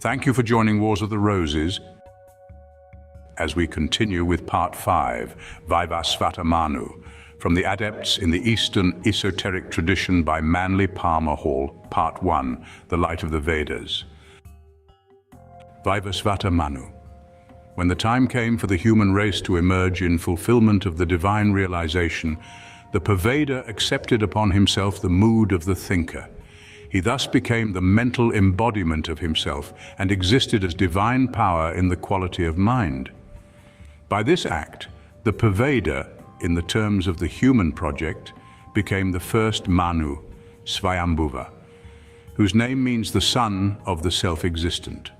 Thank you for joining Wars of the Roses as we continue with Part 5, Vaivasvata Manu, from the Adepts in the Eastern Esoteric Tradition by Manly Palmer Hall, Part 1, The Light of the Vedas. Vaivasvata Manu. When the time came for the human race to emerge in fulfillment of the divine realization, the Pervader accepted upon himself the mood of the thinker. He thus became the mental embodiment of himself and existed as divine power in the quality of mind. By this act, the Pervader, in the terms of the human project, became the first Manu, Svayambhuva, whose name means the son of the self-existent.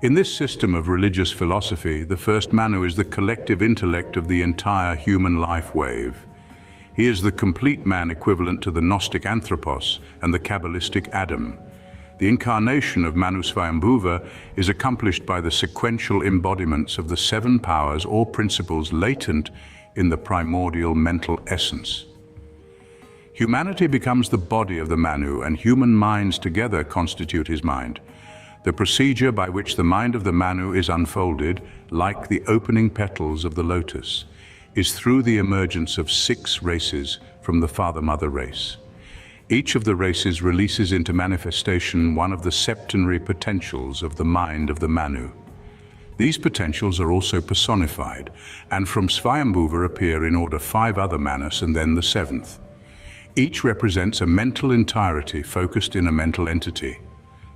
In this system of religious philosophy, the first Manu is the collective intellect of the entire human life wave. He is the complete man equivalent to the Gnostic Anthropos and the cabalistic Adam. The incarnation of Manu Svayambhuva is accomplished by the sequential embodiments of the 7 powers or principles latent in the primordial mental essence. Humanity becomes the body of the Manu, and human minds together constitute his mind. The procedure by which the mind of the Manu is unfolded, like the opening petals of the lotus, is through the emergence of 6 races from the father-mother race. Each of the races releases into manifestation one of the septenary potentials of the mind of the Manu. These potentials are also personified, and from Svayambhuva appear in order 5 other Manus and then the 7th. Each represents a mental entirety focused in a mental entity.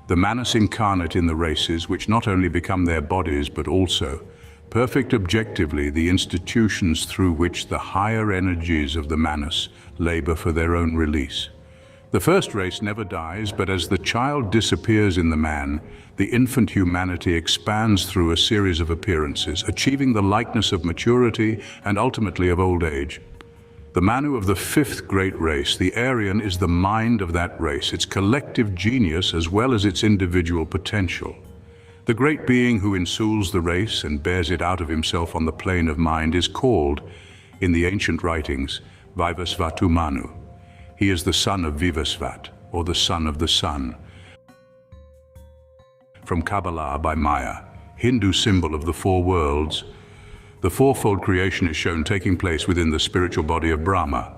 The Manus incarnate in the races, which not only become their bodies but also, perfect objectively, the institutions through which the higher energies of the Manus labor for their own release. The first race never dies, but as the child disappears in the man, the infant humanity expands through a series of appearances, achieving the likeness of maturity and ultimately of old age. The Manu of the 5th great race, the Aryan, is the mind of that race, its collective genius as well as its individual potential. The great being who ensouls the race and bears it out of himself on the plane of mind is called, in the ancient writings, Vaivasvata Manu. He is the son of Vaivasvat, or the son of the sun. From Kabbalah by Maya, Hindu symbol of the 4 worlds, the fourfold creation is shown taking place within the spiritual body of Brahma.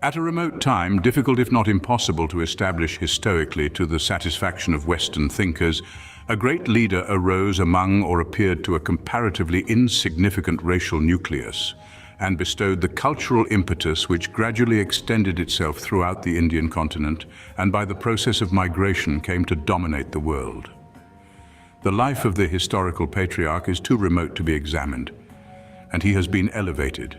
At a remote time, difficult if not impossible to establish historically to the satisfaction of Western thinkers, a great leader arose among or appeared to a comparatively insignificant racial nucleus and bestowed the cultural impetus which gradually extended itself throughout the Indian continent and by the process of migration came to dominate the world. The life of the historical patriarch is too remote to be examined, and he has been elevated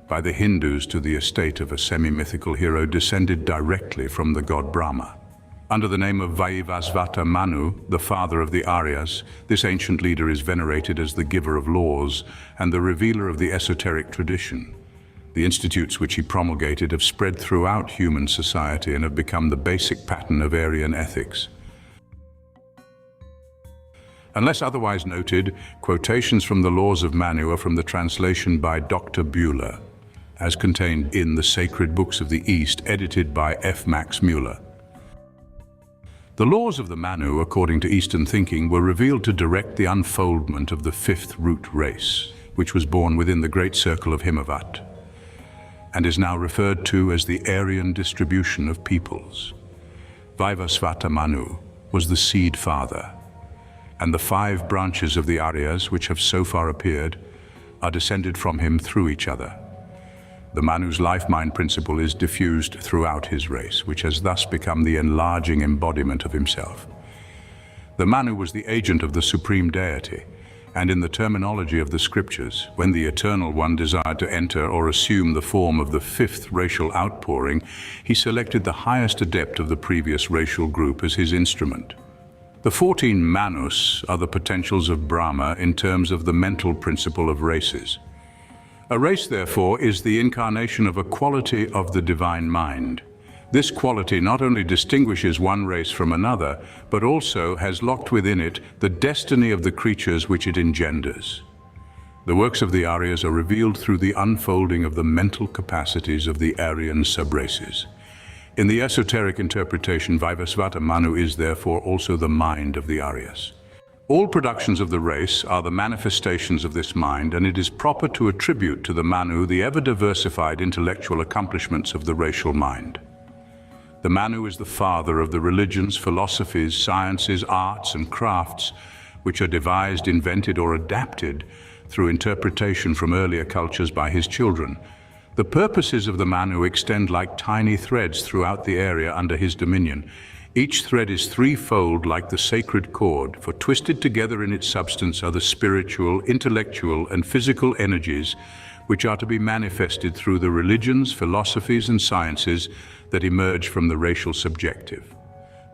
by the Hindus to the estate of a semi-mythical hero descended directly from the god Brahma. Under the name of Vaivasvata Manu, the father of the Aryas, this ancient leader is venerated as the giver of laws and the revealer of the esoteric tradition. The institutes which he promulgated have spread throughout human society and have become the basic pattern of Aryan ethics. Unless otherwise noted, quotations from the laws of Manu are from the translation by Dr. Buehler, as contained in the Sacred Books of the East, edited by F. Max Mueller. The laws of the Manu, according to Eastern thinking, were revealed to direct the unfoldment of the 5th root race, which was born within the great circle of Himavat, and is now referred to as the Aryan distribution of peoples. Vaivasvata Manu was the seed father, and the 5 branches of the Aryas, which have so far appeared, are descended from him through each other. The Manu's life-mind principle is diffused throughout his race, which has thus become the enlarging embodiment of himself. The Manu was the agent of the supreme deity, and in the terminology of the scriptures, when the Eternal One desired to enter or assume the form of the 5th racial outpouring, he selected the highest adept of the previous racial group as his instrument. The 14 Manus are the potentials of Brahma in terms of the mental principle of races. A race, therefore, is the incarnation of a quality of the divine mind. This quality not only distinguishes one race from another, but also has locked within it the destiny of the creatures which it engenders. The works of the Aryas are revealed through the unfolding of the mental capacities of the Aryan subraces. In the esoteric interpretation, Vaivasvata Manu is therefore also the mind of the Aryas. All productions of the race are the manifestations of this mind, and it is proper to attribute to the Manu the ever-diversified intellectual accomplishments of the racial mind. The Manu is the father of the religions, philosophies, sciences, arts, and crafts which are devised, invented, or adapted through interpretation from earlier cultures by his children. The purposes of the Manu extend like tiny threads throughout the area under his dominion. Each thread is threefold like the sacred cord, for twisted together in its substance are the spiritual, intellectual, and physical energies which are to be manifested through the religions, philosophies, and sciences that emerge from the racial subjective.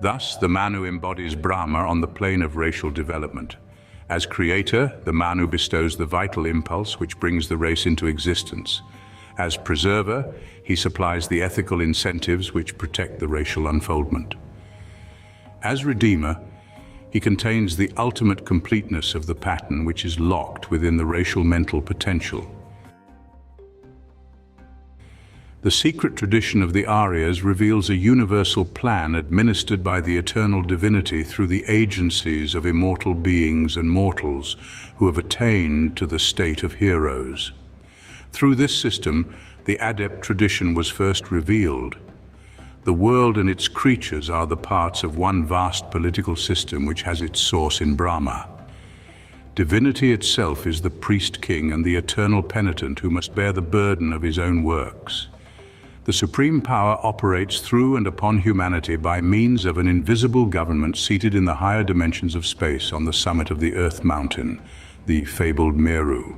Thus, the Manu embodies Brahma on the plane of racial development. As creator, the Manu bestows the vital impulse which brings the race into existence. As preserver, he supplies the ethical incentives which protect the racial unfoldment. As redeemer, he contains the ultimate completeness of the pattern which is locked within the racial mental potential. The secret tradition of the Aryas reveals a universal plan administered by the eternal divinity through the agencies of immortal beings and mortals who have attained to the state of heroes. Through this system, the Adept tradition was first revealed. The world and its creatures are the parts of one vast political system which has its source in Brahma. Divinity itself is the priest-king and the eternal penitent who must bear the burden of his own works. The supreme power operates through and upon humanity by means of an invisible government seated in the higher dimensions of space on the summit of the Earth Mountain, the fabled Meru.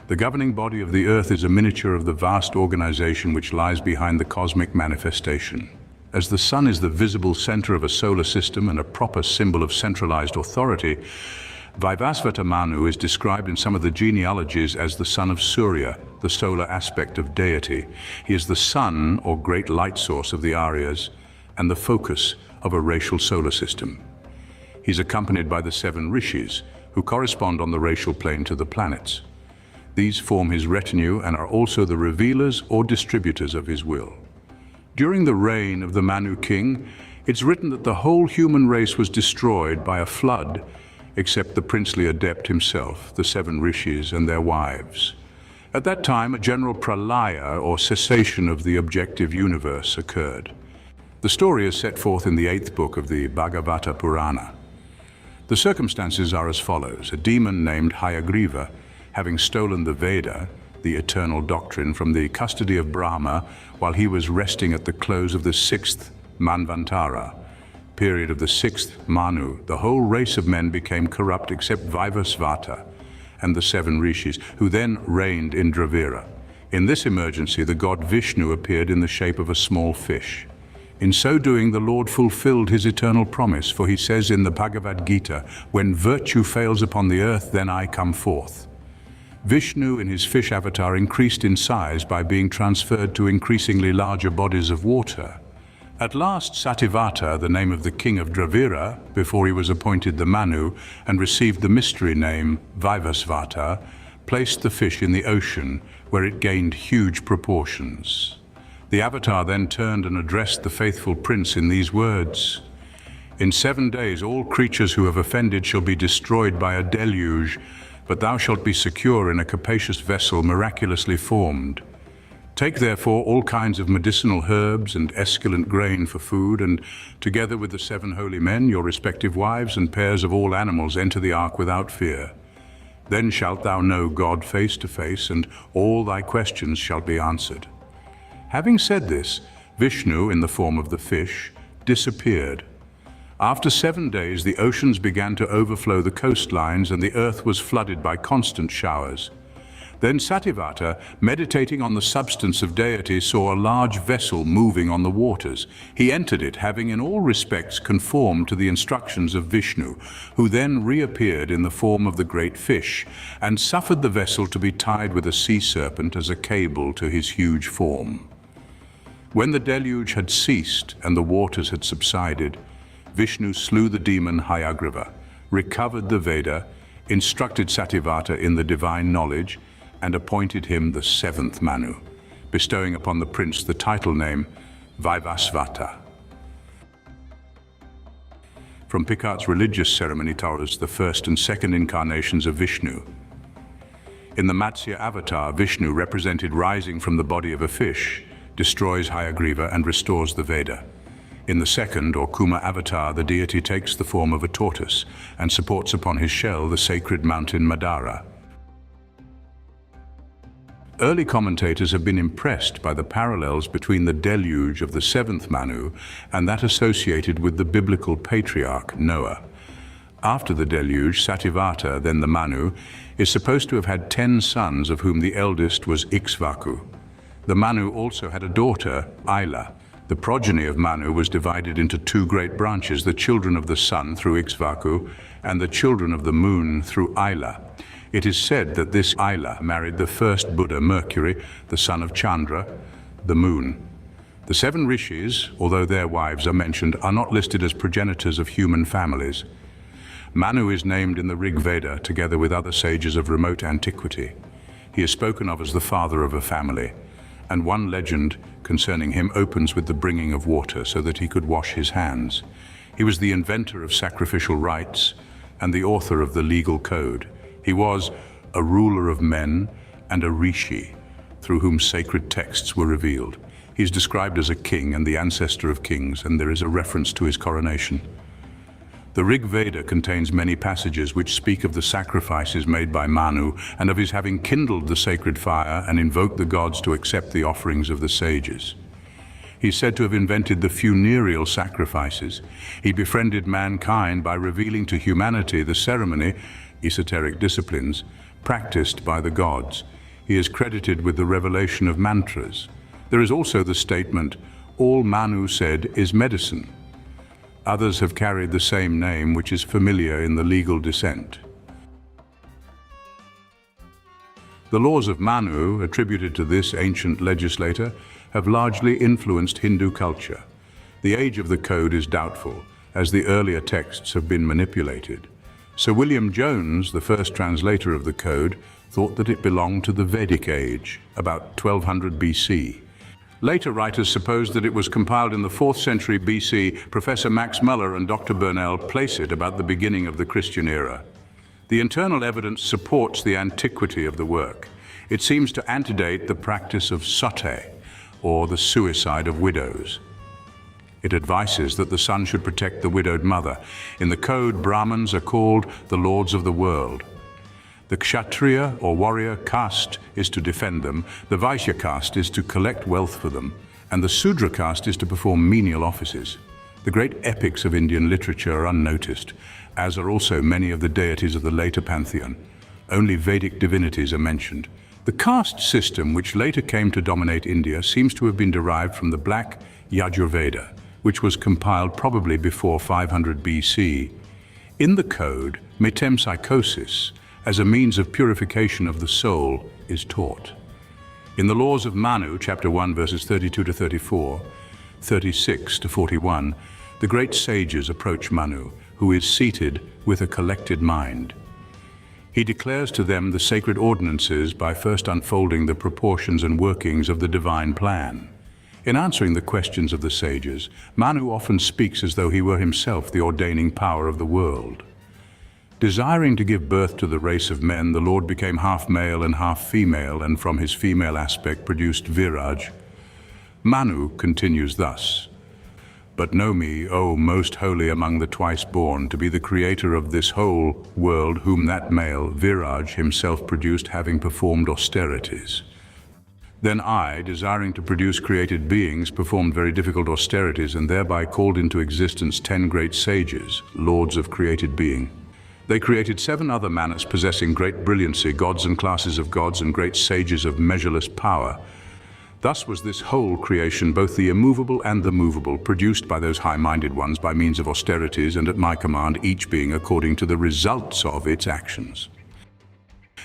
The governing body of the Earth is a miniature of the vast organization which lies behind the cosmic manifestation. As the sun is the visible center of a solar system and a proper symbol of centralized authority, Vaivasvata Manu is described in some of the genealogies as the son of Surya, the solar aspect of deity. He is the sun or great light source of the Aryas and the focus of a racial solar system. He's accompanied by the 7 rishis, who correspond on the racial plane to the planets. These form his retinue and are also the revealers or distributors of his will. During the reign of the Manu king, it's written that the whole human race was destroyed by a flood, except the princely adept himself, the 7 rishis and their wives. At that time, a general pralaya, or cessation of the objective universe, occurred. The story is set forth in the 8th book of the Bhagavata Purana. The circumstances are as follows. A demon named Hayagriva, having stolen the Veda, the eternal doctrine, from the custody of Brahma while he was resting at the close of the 6th Manvantara, period of the 6th Manu, the whole race of men became corrupt except Vaivasvata and the 7 rishis, who then reigned in Dravira. In this emergency, the god Vishnu appeared in the shape of a small fish. In so doing, the Lord fulfilled his eternal promise, for he says in the Bhagavad Gita, "When virtue fails upon the earth, then I come forth." Vishnu in his fish avatar increased in size by being transferred to increasingly larger bodies of water. At last, Satyavata, the name of the king of Dravira, before he was appointed the Manu and received the mystery name Vaivasvata, placed the fish in the ocean, where it gained huge proportions. The avatar then turned and addressed the faithful prince in these words: "In 7 days all creatures who have offended shall be destroyed by a deluge, but thou shalt be secure in a capacious vessel miraculously formed. Take therefore all kinds of medicinal herbs and esculent grain for food, and together with the 7 holy men, your respective wives, and pairs of all animals, enter the ark without fear. Then shalt thou know God face to face, and all thy questions shall be answered." Having said this, Vishnu, in the form of the fish, disappeared. After 7 days, the oceans began to overflow the coastlines, and the earth was flooded by constant showers. Then Satyavata, meditating on the substance of deity, saw a large vessel moving on the waters. He entered it, having in all respects conformed to the instructions of Vishnu, who then reappeared in the form of the great fish, and suffered the vessel to be tied with a sea serpent as a cable to his huge form. When the deluge had ceased and the waters had subsided, Vishnu slew the demon Hayagriva, recovered the Veda, instructed Satyavata in the divine knowledge, and appointed him the 7th Manu, bestowing upon the prince the title name Vaivasvata. From Picard's religious ceremony Taurus, the first and second incarnations of Vishnu. In the Matsya avatar, Vishnu, represented rising from the body of a fish, destroys Hayagriva and restores the Veda. In the second, or Kuma avatar, the deity takes the form of a tortoise and supports upon his shell the sacred mountain Madara. Early commentators have been impressed by the parallels between the deluge of the seventh Manu and that associated with the biblical patriarch Noah. After the deluge, Satyavata, then the Manu, is supposed to have had 10 sons, of whom the eldest was Ikshvaku. The Manu also had a daughter, Aila. The progeny of Manu was divided into two great branches, the children of the sun through Ikshvaku and the children of the moon through Aila. It is said that this Aila married the first Buddha, Mercury, the son of Chandra, the moon. The 7 rishis, although their wives are mentioned, are not listed as progenitors of human families. Manu is named in the Rig Veda together with other sages of remote antiquity. He is spoken of as the father of a family, and one legend concerning him opens with the bringing of water so that he could wash his hands. He was the inventor of sacrificial rites and the author of the legal code. He was a ruler of men and a rishi, through whom sacred texts were revealed. He is described as a king and the ancestor of kings, and there is a reference to his coronation. The Rig Veda contains many passages which speak of the sacrifices made by Manu and of his having kindled the sacred fire and invoked the gods to accept the offerings of the sages. He is said to have invented the funereal sacrifices. He befriended mankind by revealing to humanity the ceremony, esoteric disciplines, practiced by the gods. He is credited with the revelation of mantras. There is also the statement, "All Manu said is medicine." Others have carried the same name, which is familiar in the legal descent. The laws of Manu, attributed to this ancient legislator, have largely influenced Hindu culture. The age of the code is doubtful, as the earlier texts have been manipulated. Sir William Jones, the first translator of the code, thought that it belonged to the Vedic age, about 1200 BC. Later writers supposed that it was compiled in the 4th century BC. Professor Max Muller and Dr. Burnell place it about the beginning of the Christian era. The internal evidence supports the antiquity of the work. It seems to antedate the practice of sati, or the suicide of widows. It advises that the son should protect the widowed mother. In the code, Brahmins are called the lords of the world. The Kshatriya, or warrior, caste is to defend them, the Vaishya caste is to collect wealth for them, and the Sudra caste is to perform menial offices. The great epics of Indian literature are unnoticed, as are also many of the deities of the later pantheon. Only Vedic divinities are mentioned. The caste system, which later came to dominate India, seems to have been derived from the Black Yajurveda, which was compiled probably before 500 BC. In the code, metempsychosis, as a means of purification of the soul, is taught. In the laws of Manu, chapter 1, verses 32 to 34, 36 to 41, the great sages approach Manu, who is seated with a collected mind. He declares to them the sacred ordinances by first unfolding the proportions and workings of the divine plan. In answering the questions of the sages, Manu often speaks as though he were himself the ordaining power of the world. Desiring to give birth to the race of men, the Lord became half male and half female, and from his female aspect produced Viraj. Manu continues thus, "But know me, O most holy among the twice born, to be the creator of this whole world, whom that male, Viraj, himself produced, having performed austerities. Then I, desiring to produce created beings, performed very difficult austerities, and thereby called into existence 10 great sages, lords of created being. They created 7 other manas possessing great brilliancy, gods and classes of gods, and great sages of measureless power. Thus was this whole creation, both the immovable and the movable, produced by those high-minded ones by means of austerities, and at my command, each being according to the results of its actions.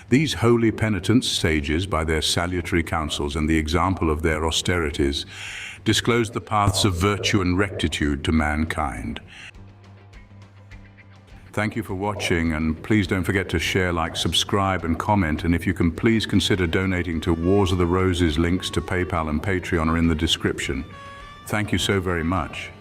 These holy penitents, sages, by their salutary counsels and the example of their austerities, disclosed the paths of virtue and rectitude to mankind." Thank you for watching, and please don't forget to share, like, subscribe and comment, and if you can, please consider donating to Wars of the Roses. Links to PayPal and Patreon are in the description. Thank you so very much.